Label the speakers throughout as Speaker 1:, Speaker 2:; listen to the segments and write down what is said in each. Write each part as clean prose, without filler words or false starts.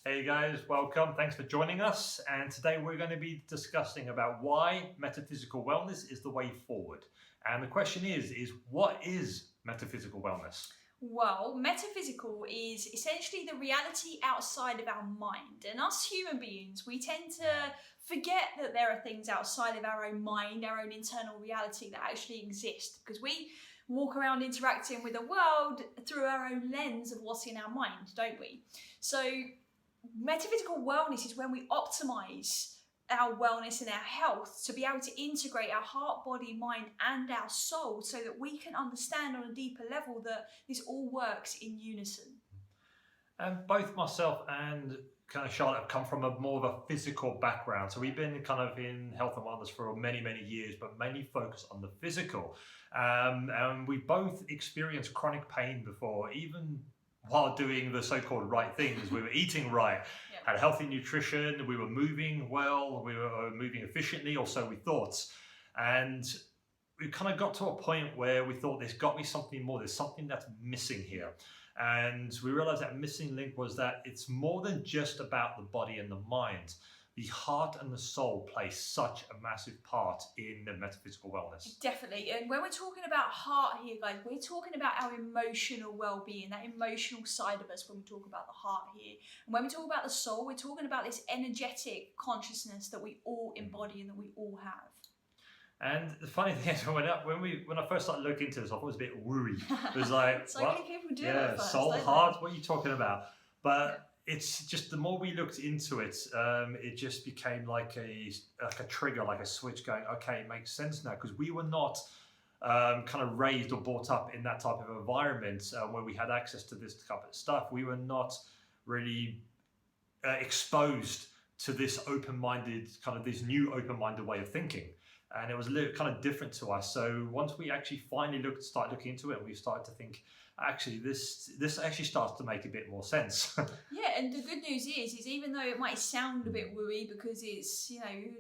Speaker 1: Hey guys, welcome. Thanks for joining us. And today we're going to be discussing about why metaphysical wellness is the way forward. And the question is what is metaphysical wellness?
Speaker 2: Well, metaphysical is essentially the reality outside of our mind. And us human beings, we tend to forget that there are things outside of our own mind, our own internal reality that actually exist, because we walk around interacting with the world through our own lens of what's in our mind, don't we? So metaphysical wellness is when we optimize our wellness and our health to be able to integrate our heart, body, mind, and our soul so that we can understand on a deeper level that this all works in unison.
Speaker 1: And both myself and kind of Charlotte have come from more of a physical background. So we've been kind of in health and wellness for many, many years, but mainly focused on the physical. And we both experienced chronic pain before, even while doing the so-called right things. We were eating right, had healthy nutrition, we were moving well, we were moving efficiently, or so we thought. And we kind of got to a point where we thought there's got to be something more, there's something that's missing here. And we realized that missing link was that it's more than just about the body and the mind. The heart and the soul play such a massive part in the metaphysical wellness.
Speaker 2: Definitely. And when we're talking about heart here, guys, we're talking about our emotional well-being, that emotional side of us when we talk about the heart here. And when we talk about the soul, we're talking about this energetic consciousness that we all embody and that we all have.
Speaker 1: And the funny thing is, when I first started looking into this, I thought it was a bit wooey. It was like,
Speaker 2: so many people do
Speaker 1: yeah,
Speaker 2: it first,
Speaker 1: soul, heart, what are you talking about? But it's just the more we looked into it, it just became like a trigger, like a switch going, okay, it makes sense now, because we were not kind of raised or brought up in that type of environment where we had access to this type of stuff. We were not really exposed to this open-minded, kind of this new open-minded way of thinking. And it was a little kind of different to us. So once we actually finally started looking into it, we started to think, actually, this actually starts to make a bit more sense.
Speaker 2: Yeah, and the good news is even though it might sound a bit wooey because it's,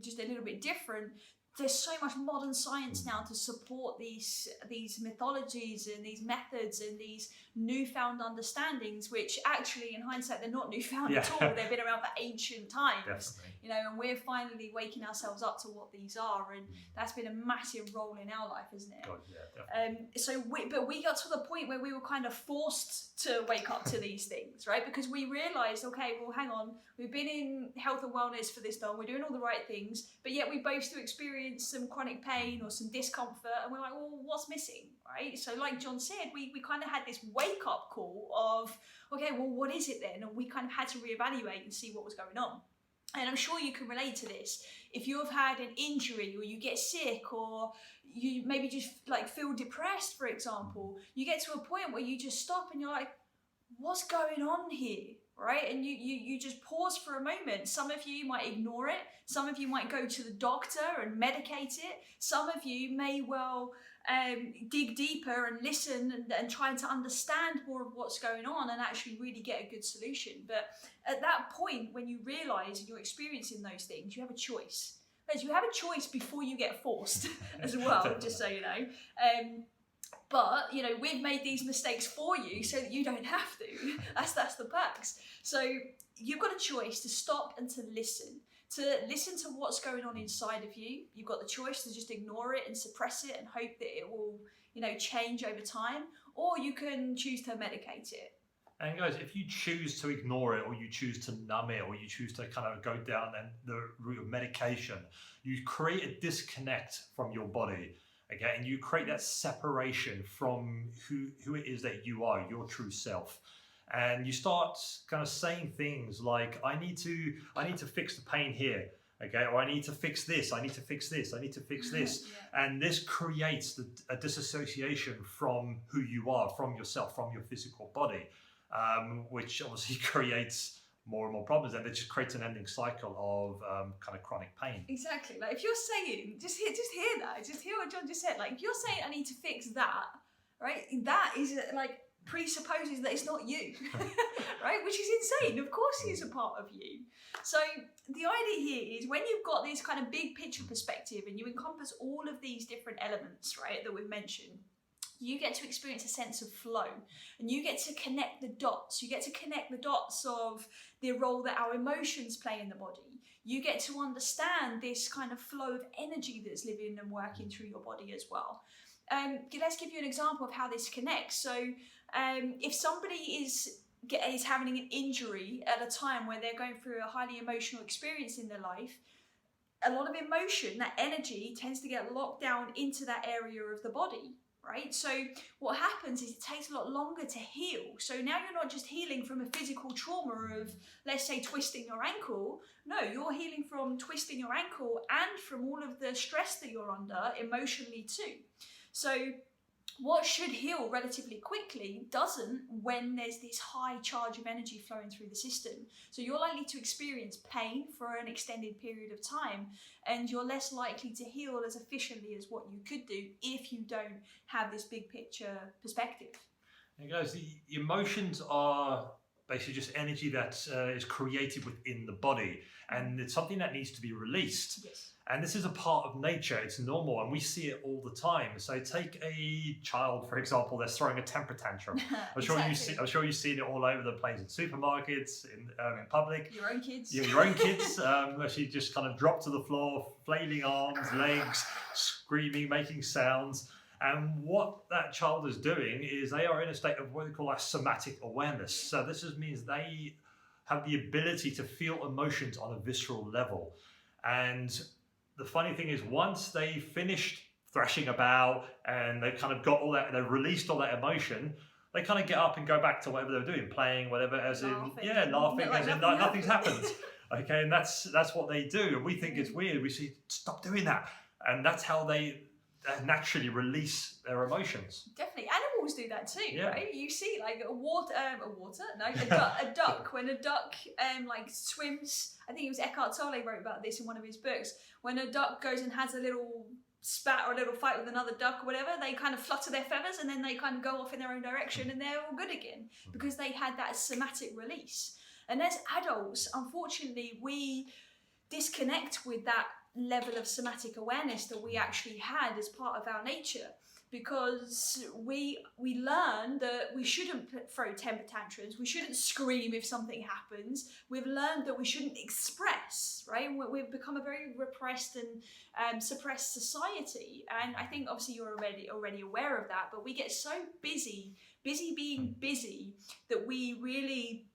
Speaker 2: just a little bit different, there's so much modern science now to support these mythologies and these methods and these newfound understandings, which actually in hindsight they're not newfound at all. They've been around for ancient times.
Speaker 1: Definitely.
Speaker 2: And we're finally waking ourselves up to what these are, and that's been a massive role in our life, isn't it?
Speaker 1: God, yeah, definitely.
Speaker 2: But we got to the point where we were kind of forced to wake up to these things, right? Because we realized, okay, well, hang on, we've been in health and wellness for this long, we're doing all the right things, but yet we both still experience some chronic pain or some discomfort, and we're like, well, what's missing, right? So like John said, we kind of had this wake up call of, okay, well, what is it then? And we kind of had to reevaluate and see what was going on. And I'm sure you can relate to this. If you've had an injury or you get sick or you maybe just like feel depressed, for example, you get to a point where you just stop and you're like, what's going on here? Right? And you just pause for a moment. Some of you might ignore it. Some of you might go to the doctor and medicate it. Some of you may well dig deeper and listen and try to understand more of what's going on and actually really get a good solution. But at that point, when you realize and you're experiencing those things, you have a choice. But you have a choice before you get forced as well, just so you know. But, we've made these mistakes for you so that you don't have to. That's the perks. So you've got a choice to stop and to listen to what's going on inside of you. You've got the choice to just ignore it and suppress it and hope that it will, change over time, or you can choose to medicate it.
Speaker 1: And guys, if you choose to ignore it, or you choose to numb it, or you choose to kind of go down the route of medication, you create a disconnect from your body. Okay, and you create that separation from who it is that you are, your true self. And you start kind of saying things like, I need to fix the pain here, okay, or I need to fix this, I need to fix this, I need to fix this. And this creates a disassociation from who you are, from yourself, from your physical body, which obviously creates more and more problems, and it just creates an ending cycle of kind of chronic pain.
Speaker 2: Exactly. Like if you're saying, just hear what John just said. Like if you're saying I need to fix that, right? That is like presupposes that it's not you, right? Which is insane. Of course it's a part of you. So the idea here is when you've got this kind of big picture perspective and you encompass all of these different elements, right, that we've mentioned, you get to experience a sense of flow, and you get to connect the dots. You get to connect the dots of the role that our emotions play in the body. You get to understand this kind of flow of energy that's living and working through your body as well. Let's give you an example of how this connects. So if somebody is having an injury at a time where they're going through a highly emotional experience in their life, a lot of emotion, that energy, tends to get locked down into that area of the body, right? So what happens is it takes a lot longer to heal. So now you're not just healing from a physical trauma of, let's say, twisting your ankle. No, you're healing from twisting your ankle and from all of the stress that you're under emotionally too. So what should heal relatively quickly doesn't when there's this high charge of energy flowing through the system. So you're likely to experience pain for an extended period of time, and you're less likely to heal as efficiently as what you could do if you don't have this big picture perspective.
Speaker 1: And guys, the emotions are basically just energy that is created within the body, and it's something that needs to be released.
Speaker 2: Yes.
Speaker 1: And this is a part of nature, it's normal, and we see it all the time. So take a child, for example, that's throwing a temper tantrum. I'm sure you've seen it all over the place in supermarkets, in public.
Speaker 2: Your own kids.
Speaker 1: Yeah, your own kids, actually just kind of drop to the floor, flailing arms, legs, screaming, making sounds. And what that child is doing is they are in a state of what we call somatic awareness. So this means they have the ability to feel emotions on a visceral level. And the funny thing is, once they finished thrashing about and they've kind of got all that, they've released all that emotion, they kind of get up and go back to whatever they're doing, playing, whatever, laughing, as in nothing's happened. Okay, and that's what they do. And we think it's weird. We say, stop doing that. And that's how they naturally release their emotions.
Speaker 2: Definitely. Animals do that too,
Speaker 1: yeah.
Speaker 2: Right? You see like a duck, when a duck swims, I think it was Eckhart Tolle wrote about this in one of his books, when a duck goes and has a little spat or a little fight with another duck or whatever, they kind of flutter their feathers and then they kind of go off in their own direction and they're all good again because they had that somatic release. And as adults, unfortunately, we disconnect with that level of somatic awareness that we actually had as part of our nature, because we learn that we shouldn't throw temper tantrums, we shouldn't scream if something happens. We've learned that we shouldn't express, right? We've become a very repressed and suppressed society, and I think obviously you're already aware of that, but we get so busy being busy that we really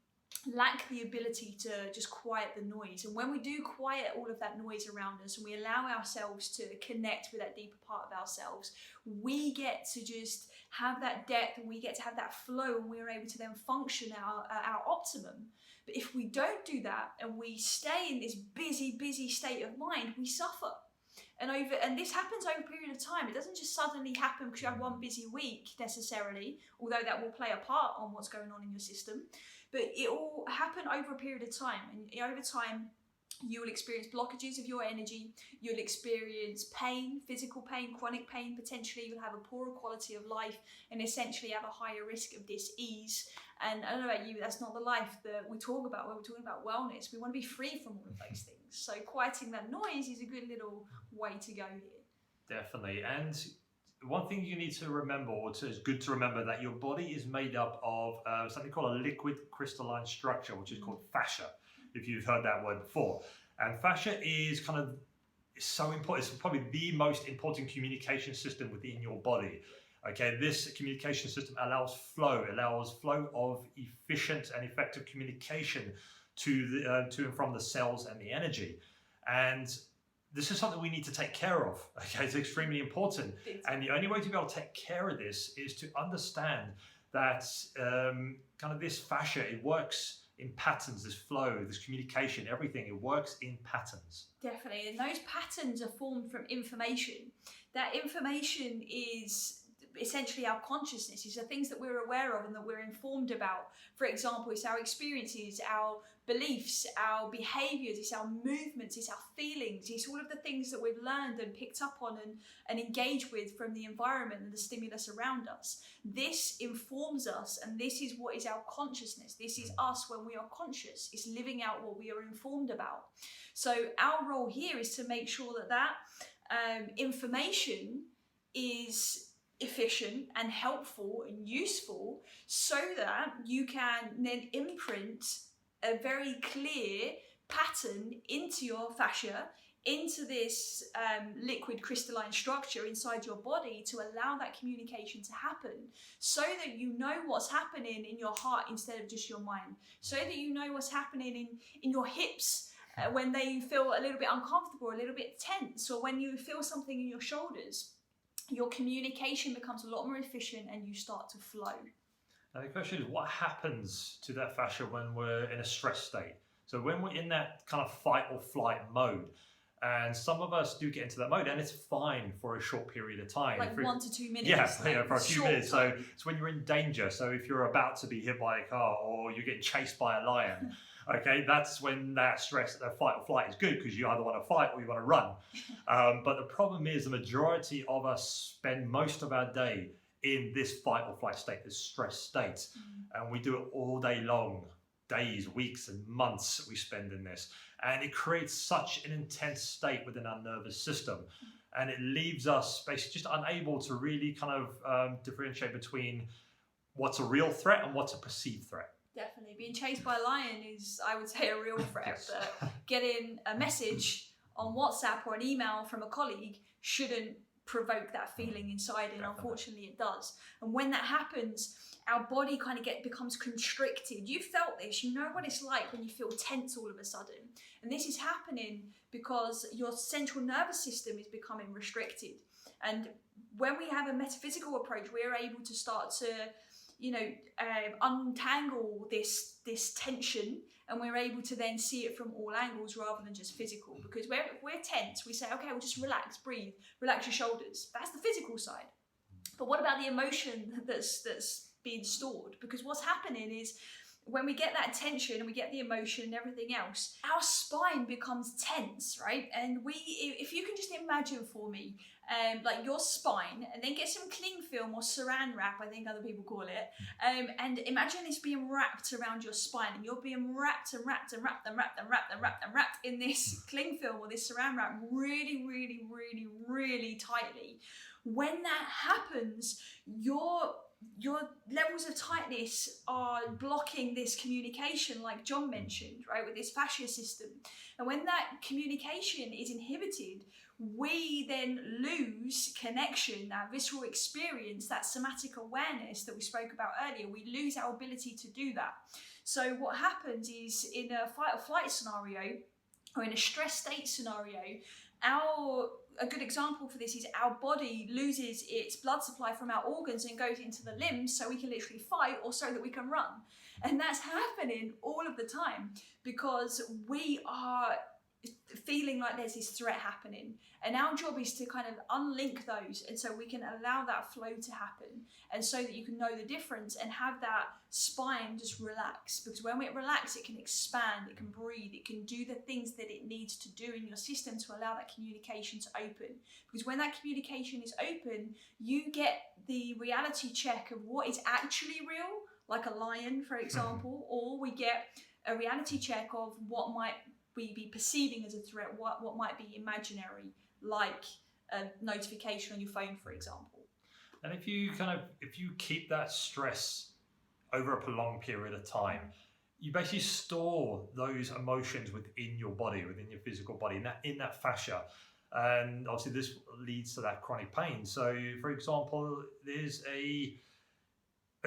Speaker 2: lack the ability to just quiet the noise. And when we do quiet all of that noise around us and we allow ourselves to connect with that deeper part of ourselves, we get to just have that depth and we get to have that flow, and we're able to then function our optimum. But if we don't do that and we stay in this busy state of mind, we suffer. And this happens over a period of time. It doesn't just suddenly happen because you have one busy week necessarily, although that will play a part on what's going on in your system. But it will happen over a period of time. And over time, you will experience blockages of your energy. You'll experience pain, physical pain, chronic pain. Potentially, you'll have a poorer quality of life and essentially have a higher risk of dis-ease. And I don't know about you, that's not the life that we talk about when we're talking about wellness. We want to be free from all of those things. So quieting that noise is a good little way to go here.
Speaker 1: Definitely. And one thing you need to remember, or it's good to remember, that your body is made up of something called a liquid crystalline structure, which is called fascia, if you've heard that word before. And fascia is so important. It's probably the most important communication system within your body. Okay, this communication system allows flow of efficient and effective communication to and from the cells and the energy. And this is something we need to take care of. Okay, it's extremely important. And the only way to be able to take care of this is to understand that this fascia, it works in patterns, this flow, this communication, everything, it works in patterns.
Speaker 2: Definitely, and those patterns are formed from information. That information is essentially our consciousness. These are things that we're aware of and that we're informed about. For example, it's our experiences, our beliefs, our behaviors, it's our movements, it's our feelings, it's all of the things that we've learned and picked up on and engaged with from the environment and the stimulus around us. This informs us, and this is what is our consciousness. This is us when we are conscious. It's living out what we are informed about. So our role here is to make sure that information is efficient and helpful and useful, so that you can then imprint a very clear pattern into your fascia, into this liquid crystalline structure inside your body, to allow that communication to happen, so that you know what's happening in your heart instead of just your mind, so that you know what's happening in your hips when they feel a little bit uncomfortable, a little bit tense, or when you feel something in your shoulders. Your communication becomes a lot more efficient and you start to flow.
Speaker 1: Now the question is, what happens to that fascia when we're in a stress state? So when we're in that kind of fight or flight mode, and some of us do get into that mode, and it's fine for a short period of time.
Speaker 2: Like 1 to 2 minutes.
Speaker 1: Yeah,
Speaker 2: like
Speaker 1: for a few minutes. So it's when you're in danger. So if you're about to be hit by a car or you're getting chased by a lion, okay, that's when that stress, that fight or flight is good, because you either want to fight or you want to run. But the problem is the majority of us spend most of our day in this fight or flight state, this stress state. And we do it all day long. Days, weeks and months we spend in this, and it creates such an intense state within our nervous system, and it leaves us basically just unable to really kind of differentiate between what's a real threat and what's a perceived threat.
Speaker 2: Definitely. Being chased by a lion is, I would say, a real threat.
Speaker 1: Yes.
Speaker 2: But getting a message on WhatsApp or an email from a colleague shouldn't provoke that feeling inside, and unfortunately it does. And when that happens, our body kind of becomes constricted. You've felt this, you know what it's like when you feel tense all of a sudden. And this is happening because your central nervous system is becoming restricted. And when we have a metaphysical approach, we're able to start to, untangle this tension, and we're able to then see it from all angles rather than just physical. Because if we're tense, we say, okay, well, just relax, breathe, relax your shoulders. That's the physical side. But what about the emotion that's being stored? Because what's happening is, when we get that tension and we get the emotion and everything else, our spine becomes tense, right? And if you can just imagine for me, like your spine, and then get some cling film or saran wrap, I think other people call it, and imagine this being wrapped around your spine, and you're being wrapped and wrapped and wrapped and wrapped and wrapped and wrapped and wrapped in this cling film or this saran wrap really, really, really, really tightly. When that happens, your levels of tightness are blocking this communication, like John mentioned, right, with this fascia system. And when that communication is inhibited, we then lose connection, that visceral experience, that somatic awareness that we spoke about earlier. We lose our ability to do that. So what happens is, in a fight or flight scenario, or in a stress state scenario, a good example for this is our body loses its blood supply from our organs and goes into the limbs, so we can literally fight or so that we can run. And that's happening all of the time because we are feeling like there's this threat happening. And our job is to kind of unlink those, and so we can allow that flow to happen, and so that you can know the difference and have that spine just relax. Because when it relaxes, it can expand, it can breathe, it can do the things that it needs to do in your system to allow that communication to open. Because when that communication is open, you get the reality check of what is actually real, like a lion, for example, or we get a reality check of what might we be perceiving as a threat, what might be imaginary, like a notification on your phone, for example.
Speaker 1: And if you keep that stress over a prolonged period of time, you basically store those emotions within your body, within your physical body, in that fascia. And obviously this leads to that chronic pain. So for example, there's a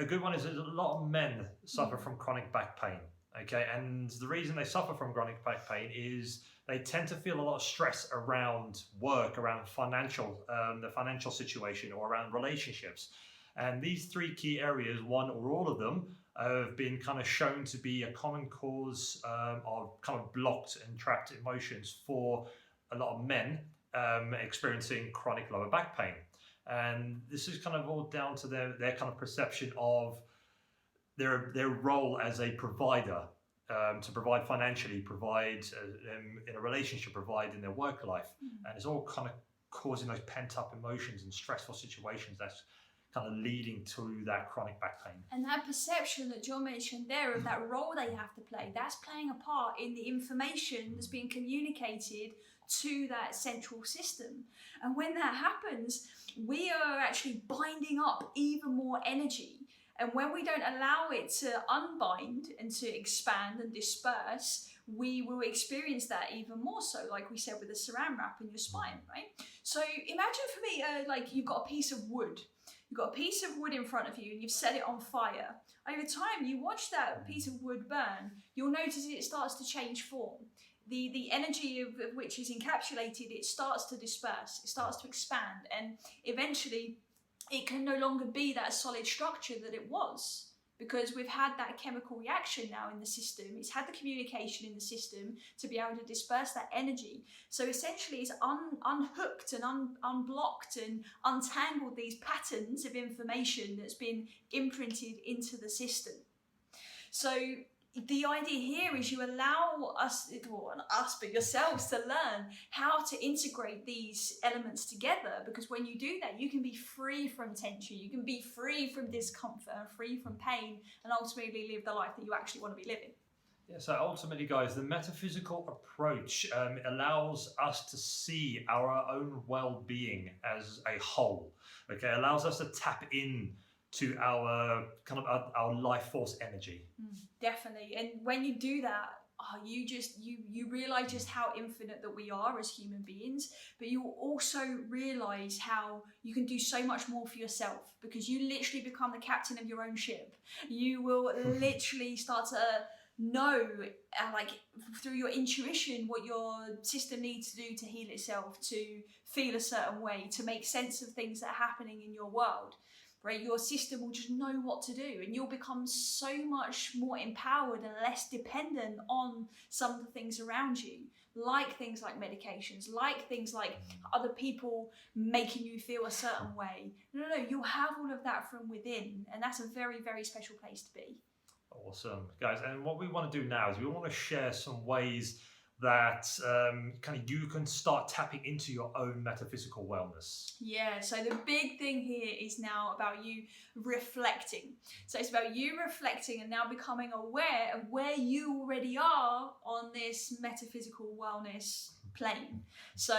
Speaker 1: good one is that a lot of men suffer from chronic back pain. Okay, and the reason they suffer from chronic back pain is they tend to feel a lot of stress around work, around the financial situation, or around relationships. And these three key areas, one or all of them, have been kind of shown to be a common cause of kind of blocked and trapped emotions for a lot of men experiencing chronic lower back pain. And this is kind of all down to their kind of perception of their role as a provider, to provide financially, provide in a relationship, provide in their work life. And it's all kind of causing those pent-up emotions and stressful situations that's kind of leading to that chronic back pain.
Speaker 2: And that perception that John mentioned there of that role they have to play, that's playing a part in the information that's being communicated to that central system. And when that happens, we are actually binding up even more energy. And when we don't allow it to unbind and to expand and disperse, we will experience that even more so, like we said with the saran wrap in your spine, right? So imagine for me, like you've got a piece of wood. You've got a piece of wood in front of you and you've set it on fire. Over time, you watch that piece of wood burn, you'll notice it starts to change form. The energy of which is encapsulated, it starts to disperse, it starts to expand, and eventually it can no longer be that solid structure that it was, because we've had that chemical reaction now in the system. It's had the communication in the system to be able to disperse that energy. So essentially it's unhooked and unblocked and untangled these patterns of information that's been imprinted into the system. So the idea here is you allow us, or us, but yourselves, to learn how to integrate these elements together, because when you do that, you can be free from tension, you can be free from discomfort, and free from pain, and ultimately live the life that you actually want to be living.
Speaker 1: Yeah, so ultimately, guys, the metaphysical approach allows us to see our own well-being as a whole. Okay, allows us to tap in to our kind of our life force energy.
Speaker 2: Definitely. And when you do that, you realize just how infinite that we are as human beings, but you will also realize how you can do so much more for yourself, because you literally become the captain of your own ship. You will literally start to know, like through your intuition, what your system needs to do to heal itself, to feel a certain way, to make sense of things that are happening in your world. Right, your system will just know what to do, and you'll become so much more empowered and less dependent on some of the things around you, like things like medications, like things like other people making you feel a certain way. No, you'll have all of that from within, and that's a very, very special place to be.
Speaker 1: Awesome, guys. And what we want to do now is we want to share some ways that kind of you can start tapping into your own metaphysical wellness.
Speaker 2: Yeah, so the big thing here is now about you reflecting. So it's about you reflecting and now becoming aware of where you already are on this metaphysical wellness plane. So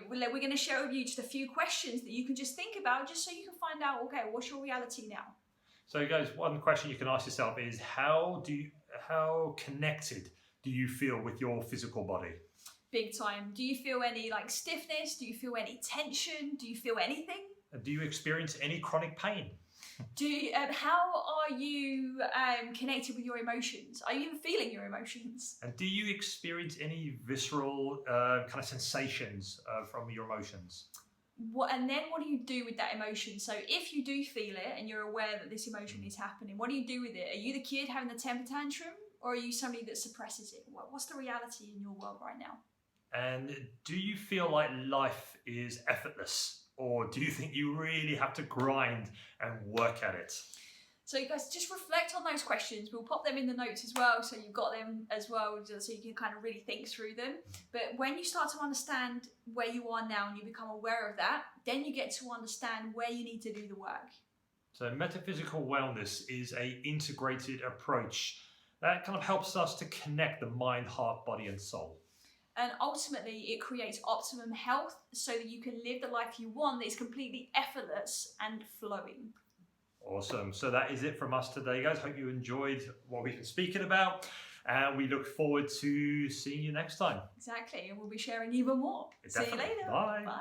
Speaker 2: we're going to share with you just a few questions that you can just think about, just so you can find out, okay, what's your reality now?
Speaker 1: So guys, one question you can ask yourself is how connected do you feel with your physical body?
Speaker 2: Big time. Do you feel any like stiffness? Do you feel any tension? Do you feel anything?
Speaker 1: And do you experience any chronic pain?
Speaker 2: How are you connected with your emotions? Are you even feeling your emotions?
Speaker 1: And do you experience any visceral kind of sensations from your emotions?
Speaker 2: And then what do you do with that emotion? So if you do feel it and you're aware that this emotion is happening, what do you do with it? Are you the kid having the temper tantrum? Or are you somebody that suppresses it? What's the reality in your world right now?
Speaker 1: And do you feel like life is effortless? Or do you think you really have to grind and work at it?
Speaker 2: So you guys just reflect on those questions. We'll pop them in the notes as well, so you've got them as well, so you can kind of really think through them. But when you start to understand where you are now and you become aware of that, then you get to understand where you need to do the work.
Speaker 1: So metaphysical wellness is an integrated approach that kind of helps us to connect the mind, heart, body, and soul.
Speaker 2: And ultimately, it creates optimum health so that you can live the life you want that is completely effortless and flowing.
Speaker 1: Awesome. So that is it from us today, guys. Hope you enjoyed what we've been speaking about. And we look forward to seeing you next time.
Speaker 2: Exactly. And we'll be sharing even more.
Speaker 1: Definitely.
Speaker 2: See you later.
Speaker 1: Bye.
Speaker 2: Bye.